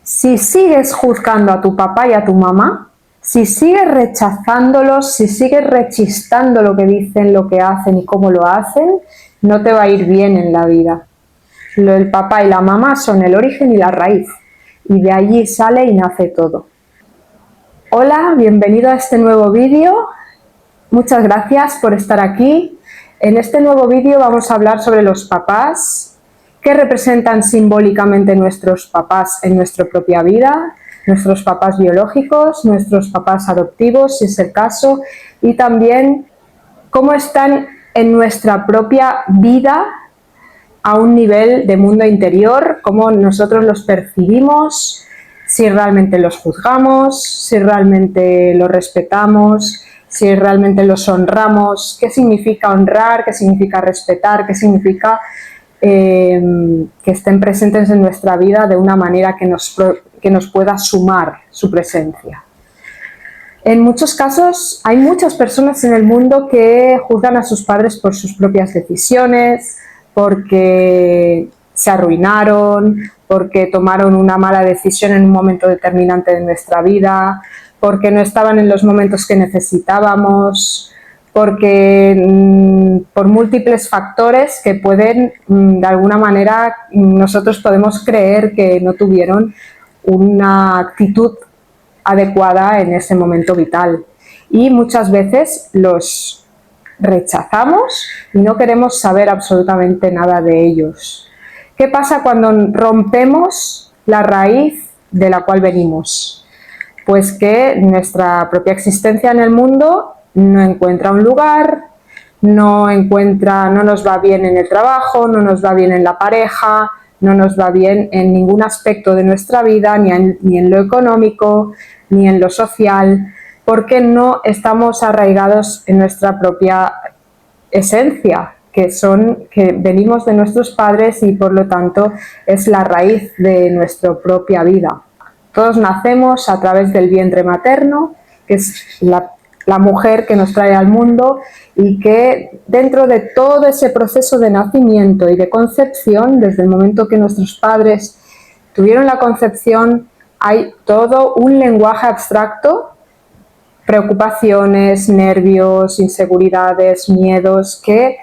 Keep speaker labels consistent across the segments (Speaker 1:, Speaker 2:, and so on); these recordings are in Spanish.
Speaker 1: Si sigues juzgando a tu papá y a tu mamá, si sigues rechazándolos, si sigues rechistando lo que dicen, lo que hacen y cómo lo hacen, no te va a ir bien en la vida. El papá y la mamá son el origen y la raíz, y de allí sale y nace todo. Hola, bienvenido a este nuevo vídeo. Muchas gracias por estar aquí. En este nuevo vídeo vamos a hablar sobre los papás. ¿Qué representan simbólicamente nuestros papás en nuestra propia vida? Nuestros papás biológicos, nuestros papás adoptivos, si es el caso, y también cómo están en nuestra propia vida a un nivel de mundo interior, cómo nosotros los percibimos, si realmente los juzgamos, si realmente los respetamos, si realmente los honramos, qué significa honrar, qué significa respetar, qué significa que estén presentes en nuestra vida de una manera que nos pueda sumar su presencia. En muchos casos hay muchas personas en el mundo que juzgan a sus padres por sus propias decisiones, porque se arruinaron, porque tomaron una mala decisión en un momento determinante de nuestra vida, porque no estaban en los momentos que necesitábamos, porque por múltiples factores que pueden, de alguna manera, nosotros podemos creer que no tuvieron una actitud adecuada en ese momento vital. Y muchas veces los rechazamos y no queremos saber absolutamente nada de ellos. ¿Qué pasa cuando rompemos la raíz de la cual venimos? Pues que nuestra propia existencia en el mundo no encuentra un lugar, no nos va bien en el trabajo, no nos va bien en la pareja, no nos va bien en ningún aspecto de nuestra vida, ni en lo económico, ni en lo social, porque no estamos arraigados en nuestra propia esencia, que venimos de nuestros padres y por lo tanto es la raíz de nuestra propia vida. Todos nacemos a través del vientre materno, que es la mujer que nos trae al mundo, y que dentro de todo ese proceso de nacimiento y de concepción, desde el momento que nuestros padres tuvieron la concepción, hay todo un lenguaje abstracto, preocupaciones, nervios, inseguridades, miedos, que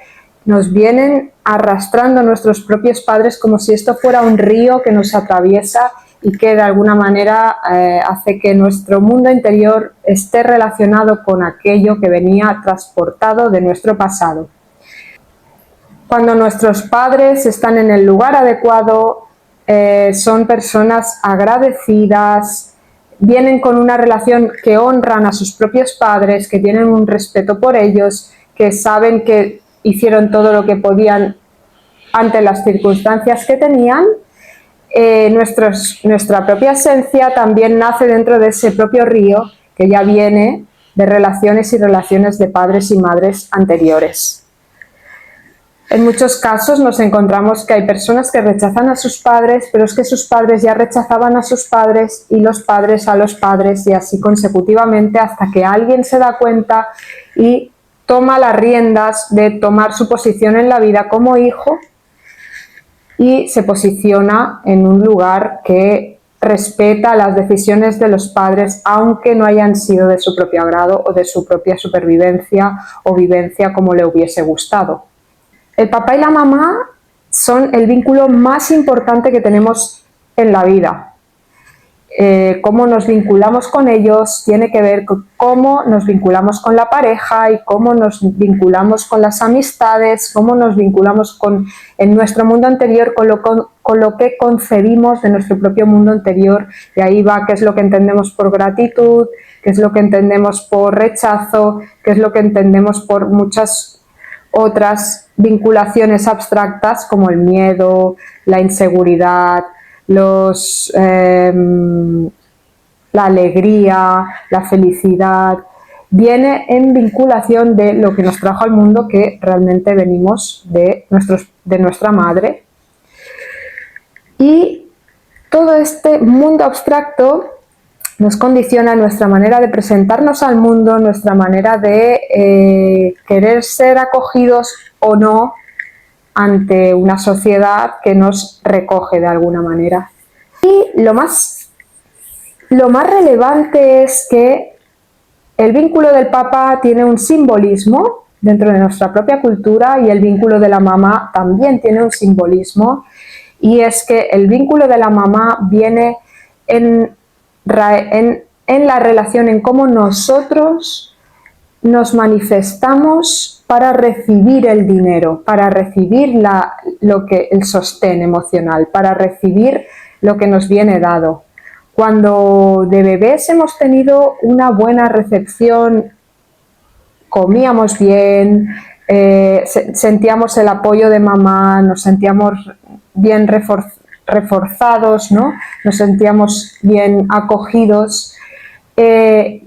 Speaker 1: nos vienen arrastrando nuestros propios padres como si esto fuera un río que nos atraviesa y que de alguna manera hace que nuestro mundo interior esté relacionado con aquello que venía transportado de nuestro pasado. Cuando nuestros padres están en el lugar adecuado, son personas agradecidas, vienen con una relación que honran a sus propios padres, que tienen un respeto por ellos, que saben que hicieron todo lo que podían ante las circunstancias que tenían. Nuestra propia esencia también nace dentro de ese propio río que ya viene de relaciones y relaciones de padres y madres anteriores. En muchos casos nos encontramos que hay personas que rechazan a sus padres, pero es que sus padres ya rechazaban a sus padres y los padres a los padres, y así consecutivamente hasta que alguien se da cuenta y toma las riendas de tomar su posición en la vida como hijo y se posiciona en un lugar que respeta las decisiones de los padres, aunque no hayan sido de su propio agrado o de su propia supervivencia o vivencia como le hubiese gustado. El papá y la mamá son el vínculo más importante que tenemos en la vida. Cómo nos vinculamos con ellos tiene que ver con cómo nos vinculamos con la pareja y cómo nos vinculamos con las amistades, cómo nos vinculamos en nuestro mundo anterior con lo que concebimos de nuestro propio mundo interior. Y ahí va qué es lo que entendemos por gratitud, qué es lo que entendemos por rechazo, qué es lo que entendemos por muchas otras vinculaciones abstractas como el miedo, la inseguridad, la alegría, la felicidad, viene en vinculación de lo que nos trajo al mundo, que realmente venimos de nuestra madre. Y todo este mundo abstracto nos condiciona nuestra manera de presentarnos al mundo, nuestra manera de querer ser acogidos o no ante una sociedad que nos recoge de alguna manera. Y lo más Lo más relevante es que el vínculo del papá tiene un simbolismo dentro de nuestra propia cultura y el vínculo de la mamá también tiene un simbolismo, y es que el vínculo de la mamá viene en la relación, en cómo nosotros nos manifestamos para recibir el dinero, para recibir el sostén emocional, para recibir lo que nos viene dado. Cuando de bebés hemos tenido una buena recepción, comíamos bien, sentíamos el apoyo de mamá, nos sentíamos bien reforzados, ¿no? Nos sentíamos bien acogidos. Tiene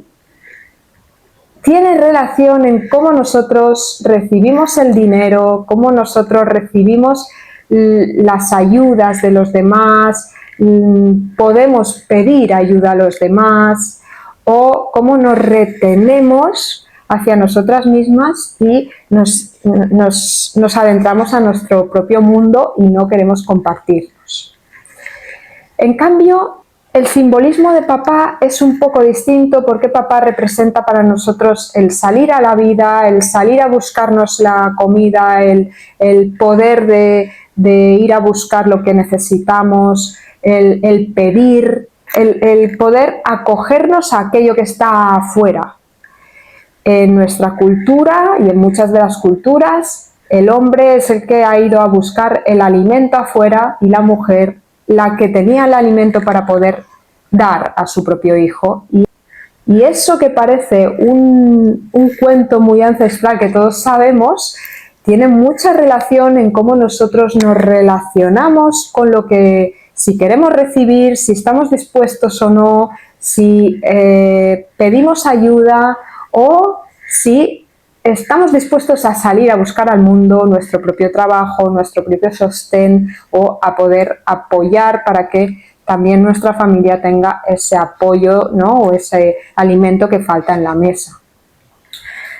Speaker 1: relación en cómo nosotros recibimos el dinero, cómo nosotros recibimos las ayudas de los demás, podemos pedir ayuda a los demás, o cómo nos retenemos hacia nosotras mismas y nos adentramos a nuestro propio mundo y no queremos compartirnos. En cambio, el simbolismo de papá es un poco distinto, porque papá representa para nosotros el salir a la vida, el salir a buscarnos la comida, el poder de ir a buscar lo que necesitamos, el pedir, el poder acogernos a aquello que está afuera. En nuestra cultura y en muchas de las culturas, el hombre es el que ha ido a buscar el alimento afuera y la mujer la que tenía el alimento para poder dar a su propio hijo. Y eso, que parece un cuento muy ancestral que todos sabemos, tiene mucha relación en cómo nosotros nos relacionamos con lo que, si queremos recibir, si estamos dispuestos o no, si pedimos ayuda o si estamos dispuestos a salir a buscar al mundo nuestro propio trabajo, nuestro propio sostén, o a poder apoyar para que también nuestra familia tenga ese apoyo, ¿no? O ese alimento que falta en la mesa.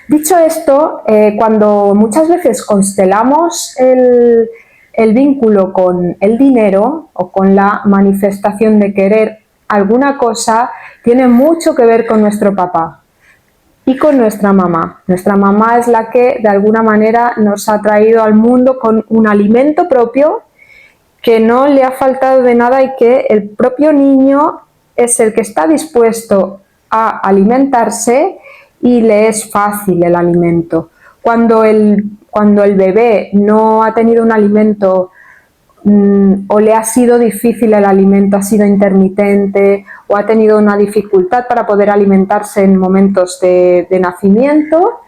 Speaker 1: Dicho esto, cuando muchas veces constelamos el vínculo con el dinero o con la manifestación de querer alguna cosa, tiene mucho que ver con nuestro papá y con nuestra mamá. Nuestra mamá es la que de alguna manera nos ha traído al mundo con un alimento propio, que no le ha faltado de nada y que el propio niño es el que está dispuesto a alimentarse y le es fácil el alimento. Cuando el bebé no ha tenido un alimento o le ha sido difícil el alimento, ha sido intermitente o ha tenido una dificultad para poder alimentarse en momentos de nacimiento,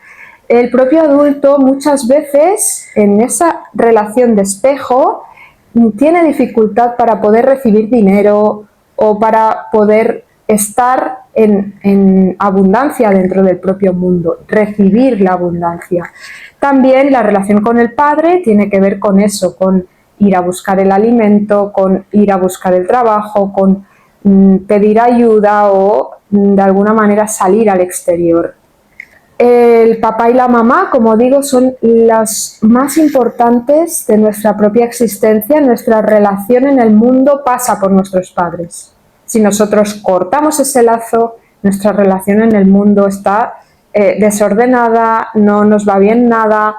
Speaker 1: el propio adulto muchas veces en esa relación de espejo tiene dificultad para poder recibir dinero o para poder estar en abundancia dentro del propio mundo, recibir la abundancia. También la relación con el padre tiene que ver con eso, con ir a buscar el alimento, con ir a buscar el trabajo, con pedir ayuda o de alguna manera salir al exterior. El papá y la mamá, como digo, son las más importantes de nuestra propia existencia. Nuestra relación en el mundo pasa por nuestros padres. Si nosotros cortamos ese lazo, nuestra relación en el mundo está desordenada, no nos va bien nada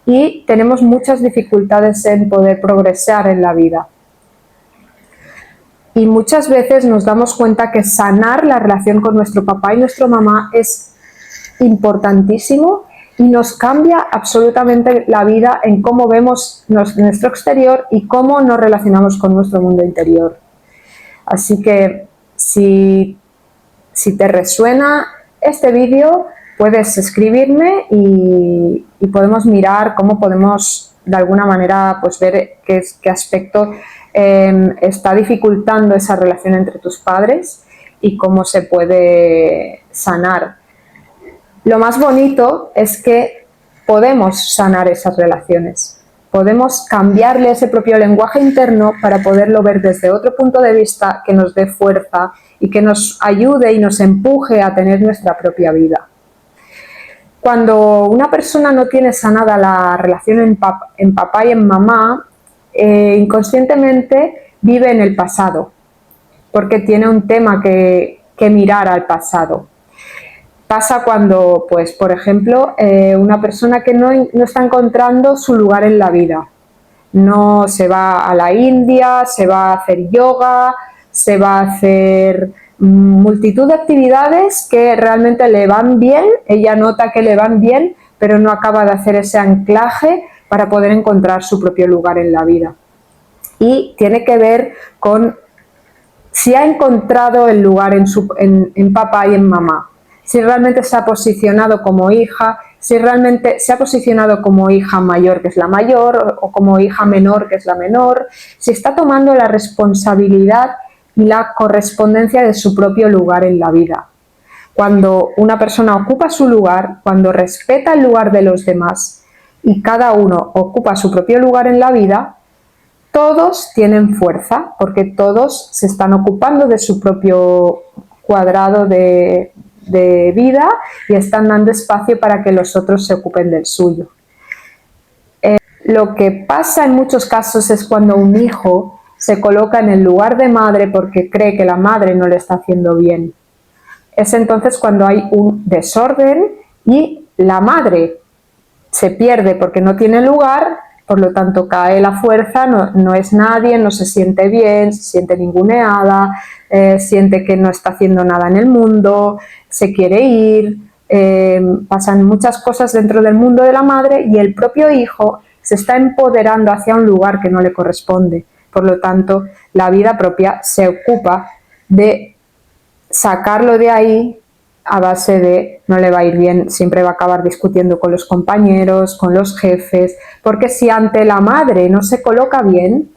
Speaker 1: y tenemos muchas dificultades en poder progresar en la vida. Y muchas veces nos damos cuenta que sanar la relación con nuestro papá y nuestra mamá es importantísimo y nos cambia absolutamente la vida en cómo vemos nuestro exterior y cómo nos relacionamos con nuestro mundo interior. Así que si te resuena este vídeo, puedes escribirme y podemos mirar cómo podemos de alguna manera pues ver qué aspecto está dificultando esa relación entre tus padres y cómo se puede sanar. Lo más bonito es que podemos sanar esas relaciones. Podemos cambiarle ese propio lenguaje interno para poderlo ver desde otro punto de vista que nos dé fuerza y que nos ayude y nos empuje a tener nuestra propia vida. Cuando una persona no tiene sanada la relación en papá y en mamá, inconscientemente vive en el pasado, porque tiene un tema que que mirar al pasado. Pasa cuando, pues, por ejemplo, una persona que no está encontrando su lugar en la vida. No se va a la India, se va a hacer yoga, se va a hacer multitud de actividades que realmente le van bien, ella nota que le van bien, pero no acaba de hacer ese anclaje para poder encontrar su propio lugar en la vida. Y tiene que ver con si ha encontrado el lugar en papá y en mamá, si realmente se ha posicionado como hija, si realmente se ha posicionado como hija mayor, que es la mayor, o como hija menor, que es la menor, si está tomando la responsabilidad y la correspondencia de su propio lugar en la vida. Cuando una persona ocupa su lugar, cuando respeta el lugar de los demás y cada uno ocupa su propio lugar en la vida, todos tienen fuerza porque todos se están ocupando de su propio cuadrado de vida y están dando espacio para que los otros se ocupen del suyo. Lo que pasa en muchos casos es cuando un hijo se coloca en el lugar de madre porque cree que la madre no le está haciendo bien. Es entonces cuando hay un desorden y la madre se pierde porque no tiene lugar, por lo tanto cae la fuerza, no es nadie, no se siente bien, se siente ninguneada, siente que no está haciendo nada en el mundo, se quiere ir, pasan muchas cosas dentro del mundo de la madre y el propio hijo se está empoderando hacia un lugar que no le corresponde. Por lo tanto, la vida propia se ocupa de sacarlo de ahí a base de no le va a ir bien, siempre va a acabar discutiendo con los compañeros, con los jefes, porque si ante la madre no se coloca bien,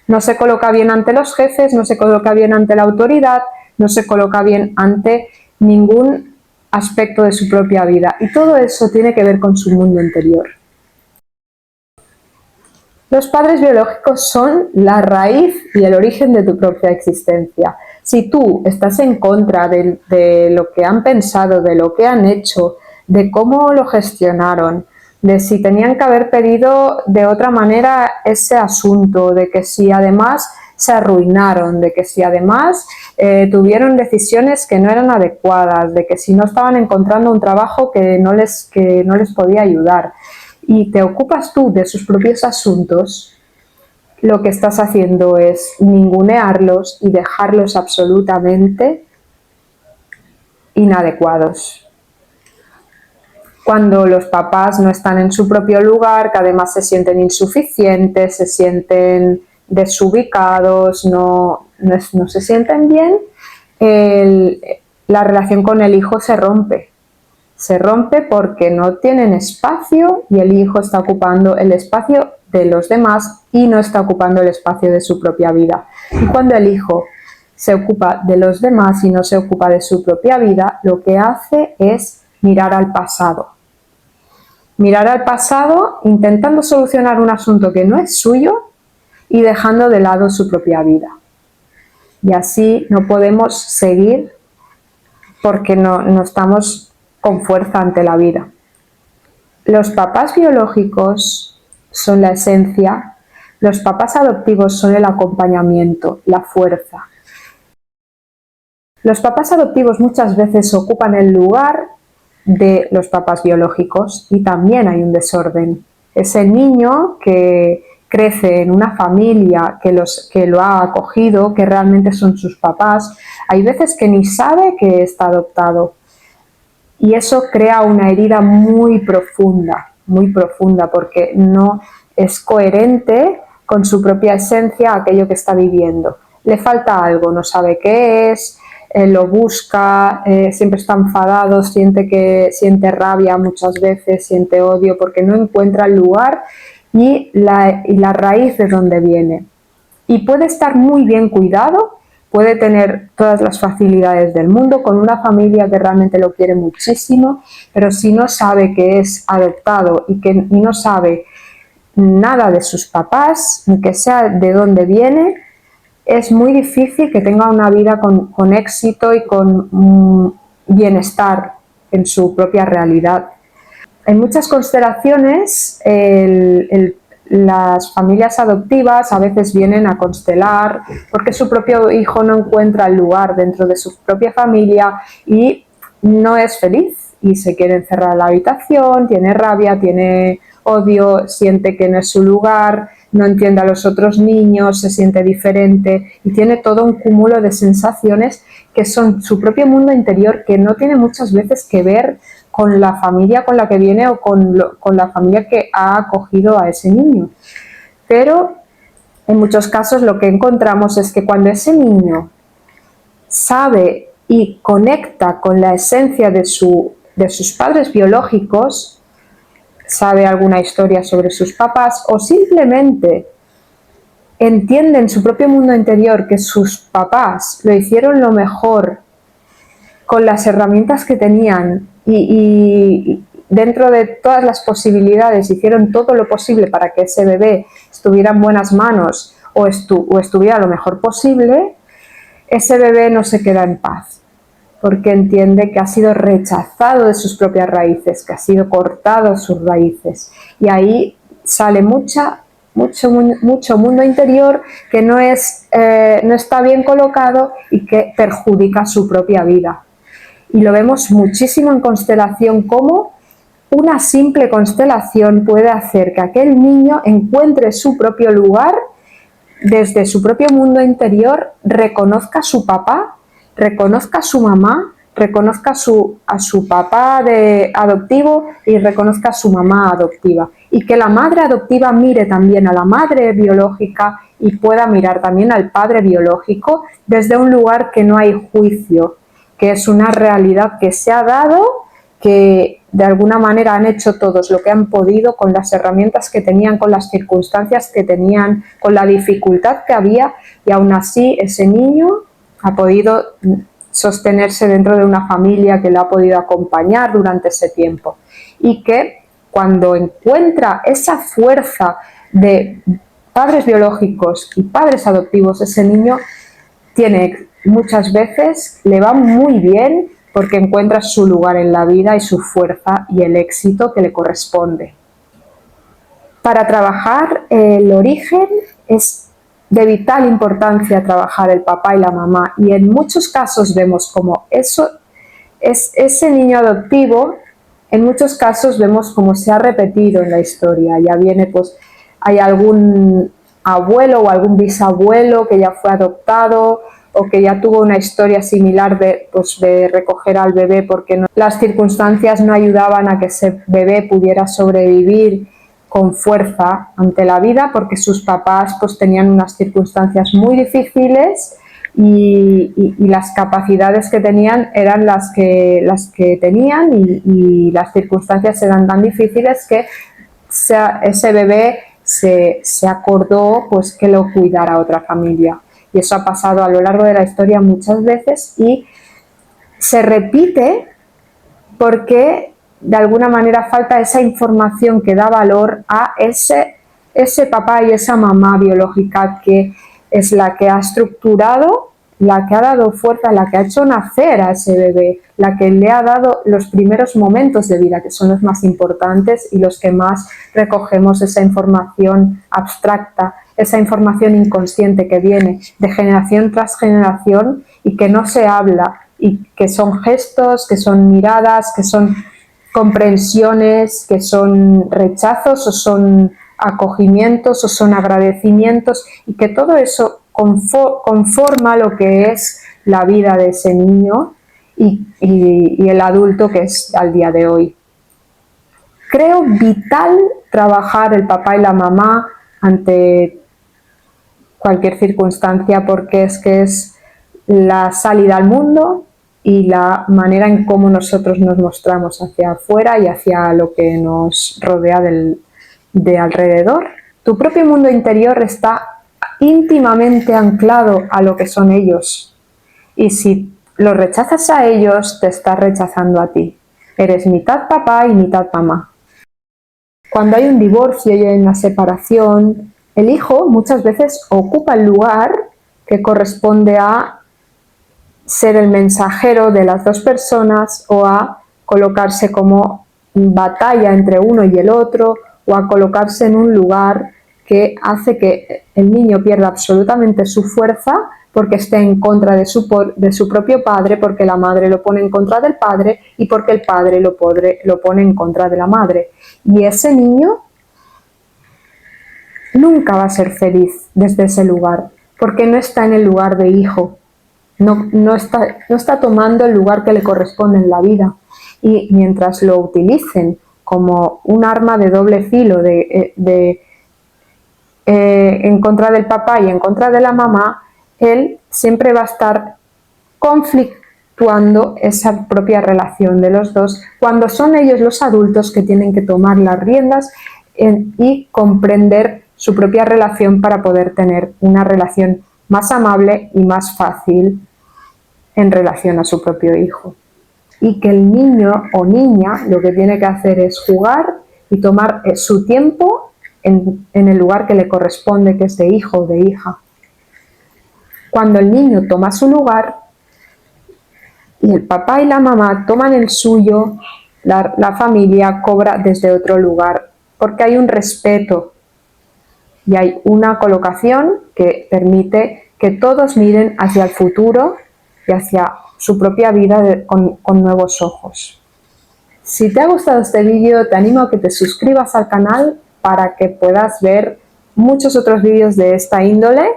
Speaker 1: no se coloca bien ante los jefes, no se coloca bien ante la autoridad, no se coloca bien ante ningún aspecto de su propia vida. Y todo eso tiene que ver con su mundo interior. Los padres biológicos son la raíz y el origen de tu propia existencia. Si tú estás en contra de lo que han pensado, de lo que han hecho, de cómo lo gestionaron, de si tenían que haber pedido de otra manera ese asunto, de que si además se arruinaron, de que si además tuvieron decisiones que no eran adecuadas, de que si no estaban encontrando un trabajo que no les podía ayudar, y te ocupas tú de sus propios asuntos, lo que estás haciendo es ningunearlos y dejarlos absolutamente inadecuados. Cuando los papás no están en su propio lugar, que además se sienten insuficientes, se sienten desubicados, no se sienten bien, la relación con el hijo se rompe. Se rompe porque no tienen espacio y el hijo está ocupando el espacio de los demás y no está ocupando el espacio de su propia vida. Y cuando el hijo se ocupa de los demás y no se ocupa de su propia vida, lo que hace es mirar al pasado. Mirar al pasado intentando solucionar un asunto que no es suyo y dejando de lado su propia vida. Y así no podemos seguir porque no estamos con fuerza ante la vida. Los papás biológicos son la esencia, los papás adoptivos son el acompañamiento, la fuerza. Los papás adoptivos muchas veces ocupan el lugar de los papás biológicos y también hay un desorden. Ese niño que crece en una familia que lo ha acogido, que realmente son sus papás, hay veces que ni sabe que está adoptado. Y eso crea una herida muy profunda, porque no es coherente con su propia esencia aquello que está viviendo. Le falta algo, no sabe qué es, lo busca, siempre está enfadado, siente rabia muchas veces, siente odio porque no encuentra el lugar y la raíz de donde viene. Y puede estar muy bien cuidado, puede tener todas las facilidades del mundo con una familia que realmente lo quiere muchísimo, pero si no sabe que es adoptado y no sabe nada de sus papás, ni que sea de dónde viene, es muy difícil que tenga una vida con éxito y con bienestar en su propia realidad. En muchas constelaciones las familias adoptivas a veces vienen a constelar porque su propio hijo no encuentra el lugar dentro de su propia familia y no es feliz y se quiere encerrar en la habitación, tiene rabia, tiene odio, siente que no es su lugar, no entiende a los otros niños, se siente diferente y tiene todo un cúmulo de sensaciones que son su propio mundo interior, que no tiene muchas veces que ver con la familia con la que viene o con la familia que ha acogido a ese niño. Pero en muchos casos lo que encontramos es que cuando ese niño sabe y conecta con la esencia de sus padres biológicos, sabe alguna historia sobre sus papás o simplemente entiende en su propio mundo interior que sus papás lo hicieron lo mejor con las herramientas que tenían y dentro de todas las posibilidades hicieron todo lo posible para que ese bebé estuviera en buenas manos o estuviera lo mejor posible, ese bebé no se queda en paz, porque entiende que ha sido rechazado de sus propias raíces, que ha sido cortado sus raíces. Y ahí sale mucho mundo interior que no está bien colocado y que perjudica su propia vida. Y lo vemos muchísimo en constelación, cómo una simple constelación puede hacer que aquel niño encuentre su propio lugar desde su propio mundo interior, reconozca a su papá, reconozca a su mamá, reconozca a su papá adoptivo y reconozca a su mamá adoptiva. Y que la madre adoptiva mire también a la madre biológica y pueda mirar también al padre biológico desde un lugar que no hay juicio, que es una realidad que se ha dado, que de alguna manera han hecho todos lo que han podido con las herramientas que tenían, con las circunstancias que tenían, con la dificultad que había, y aún así ese niño ha podido sostenerse dentro de una familia que le ha podido acompañar durante ese tiempo. Y que cuando encuentra esa fuerza de padres biológicos y padres adoptivos, ese niño muchas veces le va muy bien porque encuentra su lugar en la vida y su fuerza y el éxito que le corresponde. Para trabajar el origen es de vital importancia trabajar el papá y la mamá, y en muchos casos vemos como ese niño adoptivo, en muchos casos vemos como se ha repetido en la historia. Ya viene, pues, hay algún abuelo o algún bisabuelo que ya fue adoptado o que ya tuvo una historia similar de recoger al bebé porque las circunstancias no ayudaban a que ese bebé pudiera sobrevivir con fuerza ante la vida, porque sus papás pues tenían unas circunstancias muy difíciles y las capacidades que tenían eran las que tenían y las circunstancias eran tan difíciles que ese bebé se acordó pues que lo cuidara otra familia. Y eso ha pasado a lo largo de la historia muchas veces y se repite porque de alguna manera falta esa información que da valor a ese papá y esa mamá biológica, que es la que ha estructurado, la que ha dado fuerza, la que ha hecho nacer a ese bebé, la que le ha dado los primeros momentos de vida, que son los más importantes y los que más recogemos esa información abstracta, esa información inconsciente que viene de generación tras generación y que no se habla, y que son gestos, que son miradas, que son comprensiones, que son rechazos o son acogimientos o son agradecimientos, y que todo eso conforma lo que es la vida de ese niño y el adulto que es al día de hoy. Creo vital trabajar el papá y la mamá ante cualquier circunstancia, porque es la salida al mundo y la manera en cómo nosotros nos mostramos hacia afuera y hacia lo que nos rodea de alrededor. Tu propio mundo interior está íntimamente anclado a lo que son ellos, y si lo rechazas a ellos, te estás rechazando a ti. Eres mitad papá y mitad mamá. Cuando hay un divorcio y hay una separación, el hijo muchas veces ocupa el lugar que corresponde a ser el mensajero de las dos personas, o a colocarse como batalla entre uno y el otro, o a colocarse en un lugar que hace que el niño pierda absolutamente su fuerza porque esté en contra de su propio padre, porque la madre lo pone en contra del padre y porque el padre lo pone en contra de la madre. Y ese niño nunca va a ser feliz desde ese lugar, porque no está en el lugar de hijo, no está tomando el lugar que le corresponde en la vida. Y mientras lo utilicen como un arma de doble filo en contra del papá y en contra de la mamá, él siempre va a estar conflictuando esa propia relación de los dos, cuando son ellos los adultos que tienen que tomar las riendas y comprender su propia relación para poder tener una relación más amable y más fácil en relación a su propio hijo. Y que el niño o niña lo que tiene que hacer es jugar y tomar su tiempo en el lugar que le corresponde, que es de hijo o de hija. Cuando el niño toma su lugar y el papá y la mamá toman el suyo, la familia cobra desde otro lugar, porque hay un respeto y hay una colocación que permite que todos miren hacia el futuro y hacia su propia vida con nuevos ojos. Si te ha gustado este vídeo, te animo a que te suscribas al canal para que puedas ver muchos otros vídeos de esta índole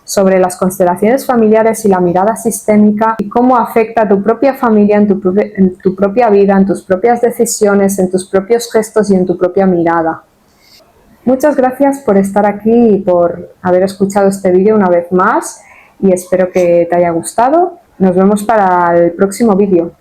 Speaker 1: sobre las constelaciones familiares y la mirada sistémica y cómo afecta a tu propia familia en tu propia vida, en tus propias decisiones, en tus propios gestos y en tu propia mirada. Muchas gracias por estar aquí y por haber escuchado este vídeo una vez más y espero que te haya gustado. Nos vemos para el próximo vídeo.